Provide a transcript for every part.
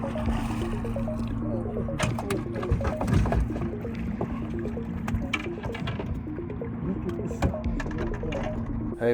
Hey,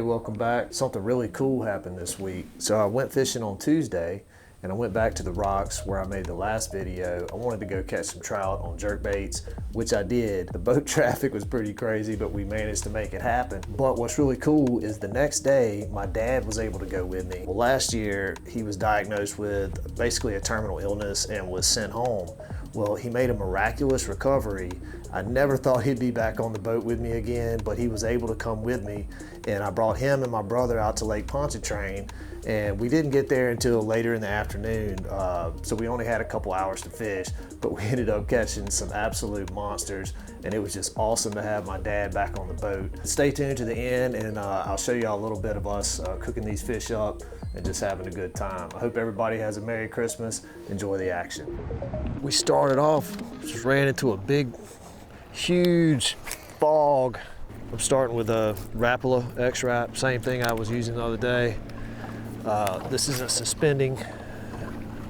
welcome back. Something really cool happened this week. So I went fishing on Tuesday and I went back to the rocks where I made the last video. I wanted to go catch some trout on jerk baits, which I did. The boat traffic was pretty crazy, but we managed to make it happen. But what's really cool is the next day, my dad was able to go with me. Well, last year he was diagnosed with basically a terminal illness and was sent home. Well, he made a miraculous recovery. I never thought he'd be back on the boat with me again, but he was able to come with me, and I brought him and my brother out to Lake Pontchartrain, and we didn't get there until later in the afternoon, so we only had a couple hours to fish, but we ended up catching some absolute monsters, and it was just awesome to have my dad back on the boat. Stay tuned to the end, and I'll show you all a little bit of us cooking these fish up and just having a good time. I hope everybody has a Merry Christmas. Enjoy the action. We started off, just ran into a big, huge fog. I'm starting with a Rapala X-Wrap, same thing I was using the other day. This is a suspending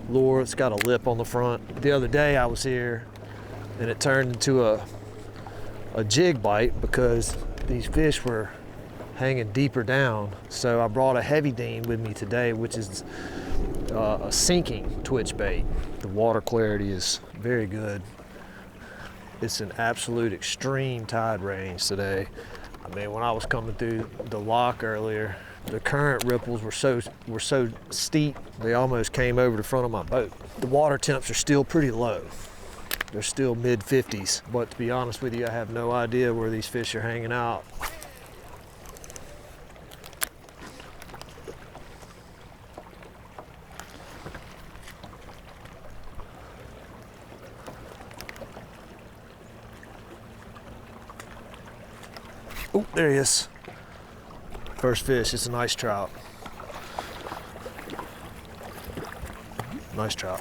lure. It's got a lip on the front. The other day I was here and it turned into a jig bite because these fish were hanging deeper down. So I brought a heavy Dean with me today, which is a sinking twitch bait. The water clarity is very good. It's an absolute extreme tide range today. I mean, when I was coming through the lock earlier, the current ripples were so steep, they almost came over the front of my boat. The water temps are still pretty low. They're still mid 50s, but to be honest with you, I have no idea where these fish are hanging out. Oh, there he is. First fish, it's a nice trout. Nice trout.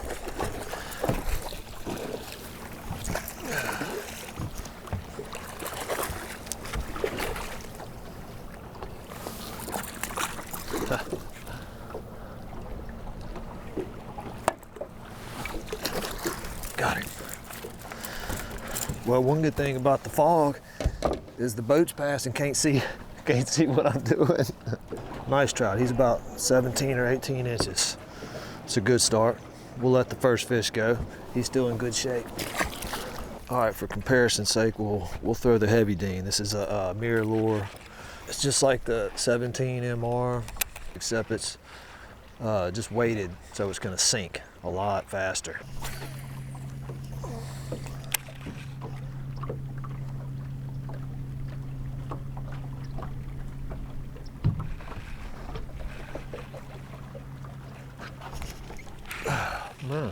Got it. Well, one good thing about the fog is the boat's passing, can't see what I'm doing. Nice trout. He's about 17 or 18 inches. It's a good start. We'll let the first fish go. He's still in good shape. All right, for comparison's sake, we'll throw the heavy Dean. This is a mirror lure. It's just like the 17 MR, except it's just weighted, so it's gonna sink a lot faster. Man.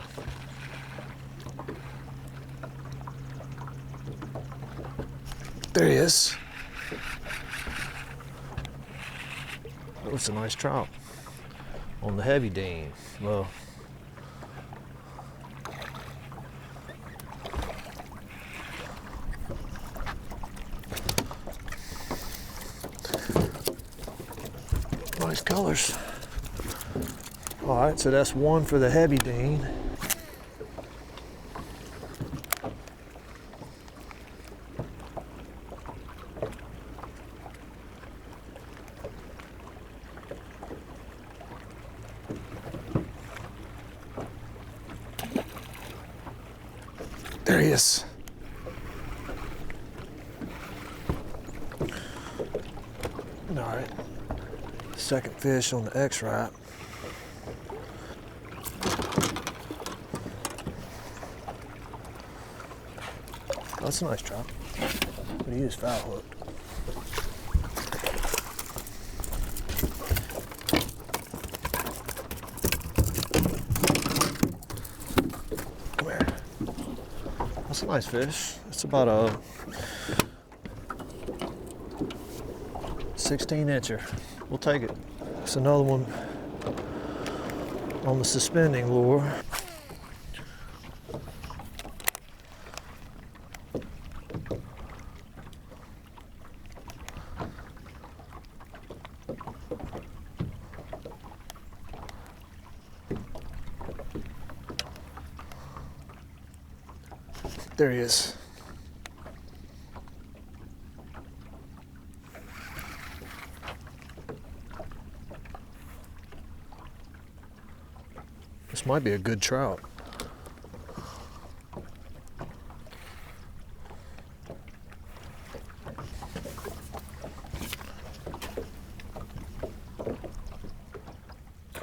There he is. Oh, it's a nice trout on the heavy Dean. Well, nice colors. All right, so that's one for the heavy Dean. There he is. All right, second fish on the X-Wrap. That's a nice trout, but he is foul hooked. Come here. That's a nice fish. It's about a 16 incher. We'll take it. It's another one on the suspending lure. There he is. This might be a good trout.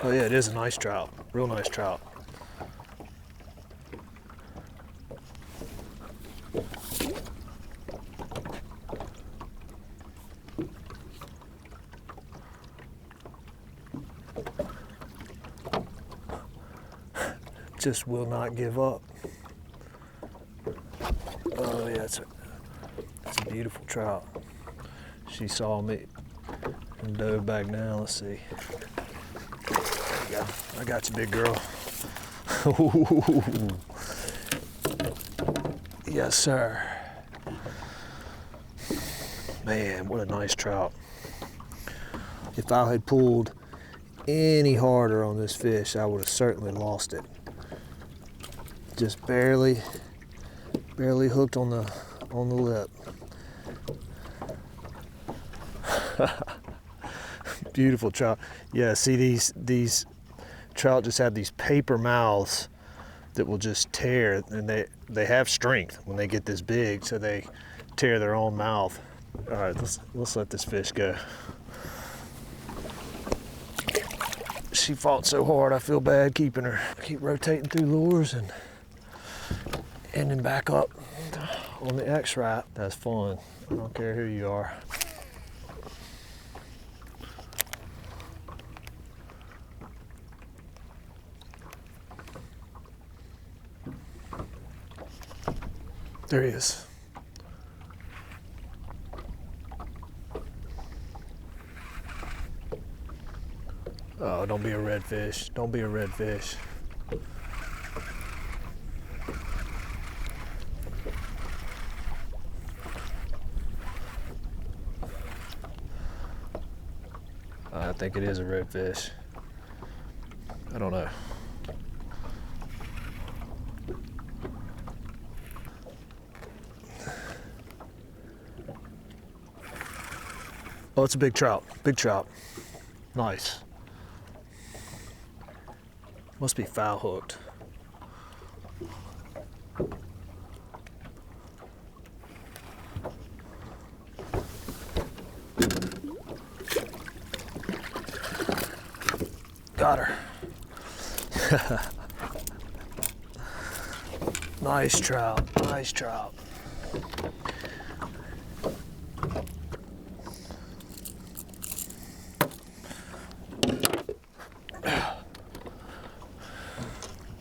Oh yeah, it is a nice trout. Real nice trout. Just will not give up. Oh yeah, it's a beautiful trout. She saw me and dove back down. Let's see. There you go. I got you, big girl. Yes, sir. Man, what a nice trout. If I had pulled any harder on this fish, I would have certainly lost it. Just barely hooked on the lip. Beautiful trout. Yeah, see these trout just have these paper mouths that will just tear, and they have strength when they get this big, so they tear their own mouth. All right, let's let this fish go. She fought so hard, I feel bad keeping her. Keep rotating through lures and ending back up on the X-Rap. That's fun. I don't care who you are. There he is. Oh, don't be a redfish. Don't be a redfish. I think it is a redfish. I don't know. Oh, it's a big trout. Big trout. Nice. Must be foul hooked. Got her. Nice trout. Nice trout.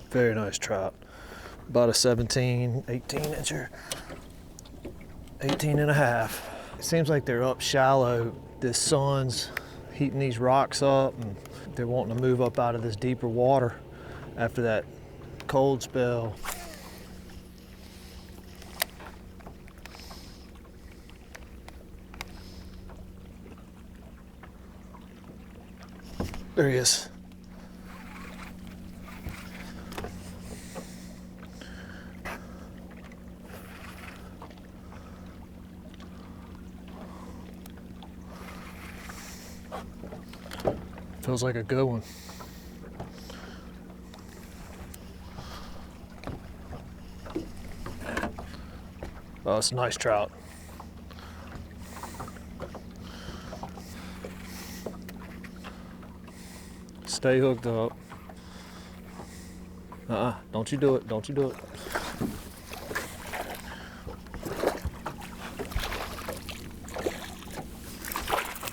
Very nice trout. About a 17, 18 incher. 18 and a half. It seems like they're up shallow. This sun's heating these rocks up and they're wanting to move up out of this deeper water after that cold spell. There he is. Feels like a good one. Oh, it's a nice trout. Stay hooked up. Don't you do it, don't you do it.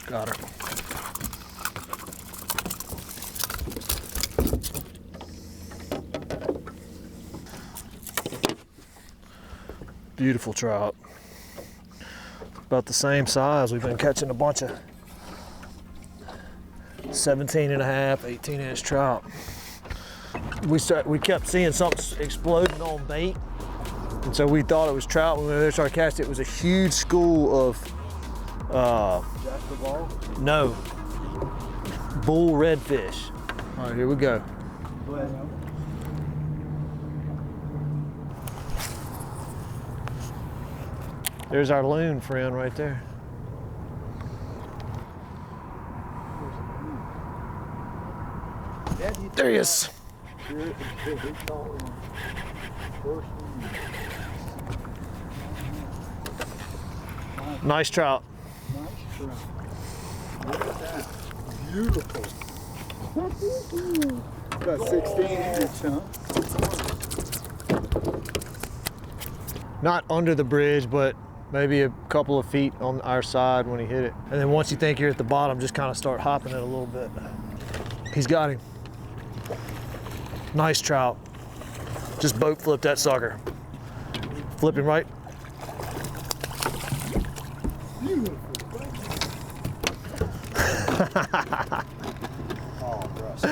Got her. Beautiful trout. About the same size. We've been catching a bunch of 17 and a half, 18-inch trout. We kept seeing something exploding on bait, and so we thought it was trout. When we were there trying to catch it, it was a huge school of Jasper ball? no, bull redfish. All right, here we go. Go ahead, There's our loon friend right there. There he is. Nice trout. Nice trout. Look at that. Beautiful. About 16 inches, huh? Not under the bridge, but maybe a couple of feet on our side when he hit it. And then once you think you're at the bottom, just kind of start hopping it a little bit. He's got him. Nice trout. Just boat flip that sucker. Flip him right. Oh, Russ.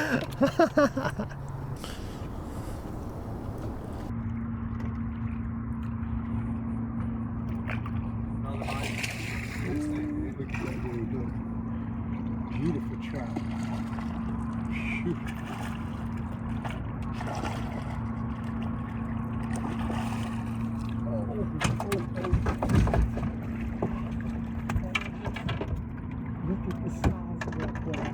Beautiful trout. Shoot. Look at the size of that thing.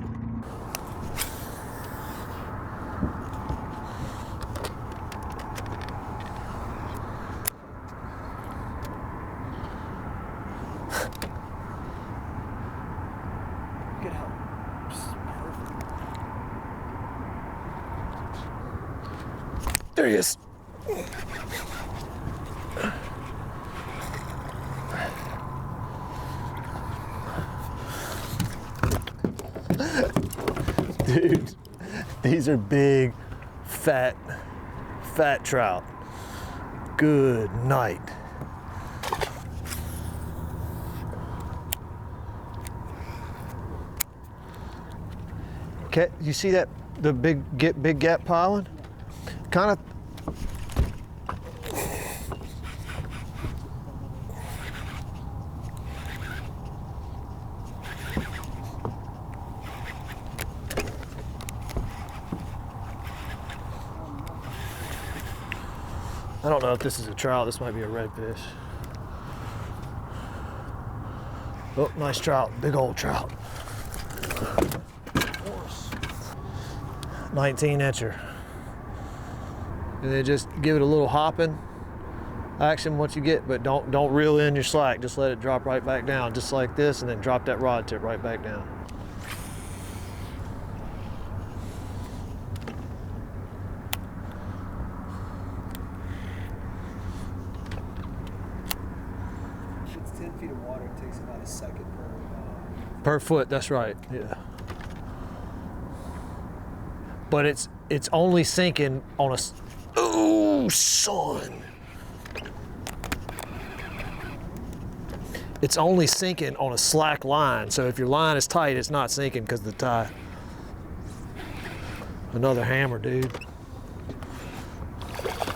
Look at how perfect. There he is. Dude, these are big, fat trout. Good night. Okay, you see that, the big gap piling? Kind of. I don't know if this is a trout. This might be a redfish. Oh, nice trout. Big old trout. 19 incher. And then just give it a little hopping action once you get, but don't reel in your slack. Just let it drop right back down, just like this, and then drop that rod tip right back down. It's 10 feet of water. It takes about a second Per foot, that's right, yeah. But it's only sinking on a, ooh, son. It's only sinking on a slack line. So if your line is tight, it's not sinking because of the tie. Another hammer, dude.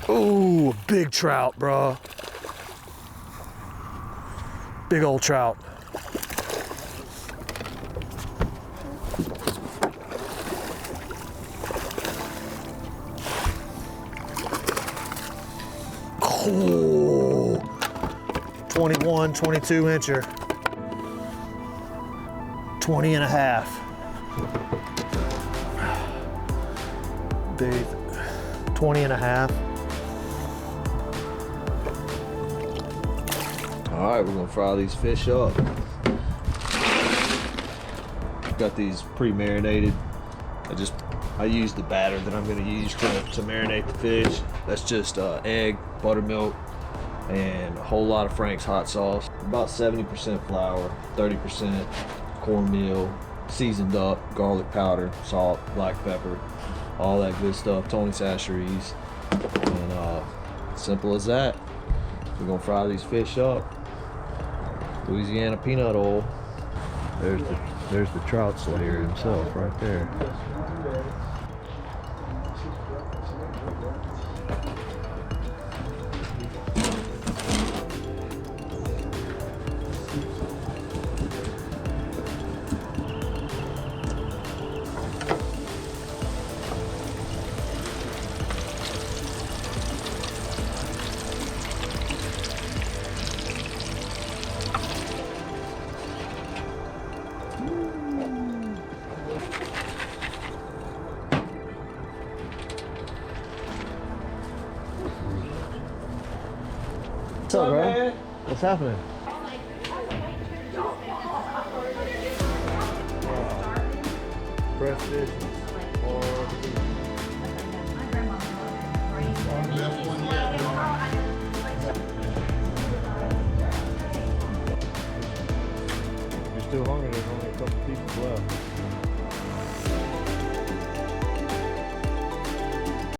Ooh, big trout, bro. Big old trout. Oh, 21, 22 incher. 20 and a half. Big, 20 and a half. All right, we're gonna fry these fish up. Got these pre-marinated. I use the batter that I'm gonna use to marinate the fish. That's just egg, buttermilk, and a whole lot of Frank's hot sauce. About 70% flour, 30% cornmeal, seasoned up, garlic powder, salt, black pepper, all that good stuff, Tony Chachere's. And simple as that. We're gonna fry these fish up. Louisiana peanut oil. There's the trout slayer himself right there. What's up, bro? What's happening? Fresh fish. You're still hungry, there's only a couple pieces left.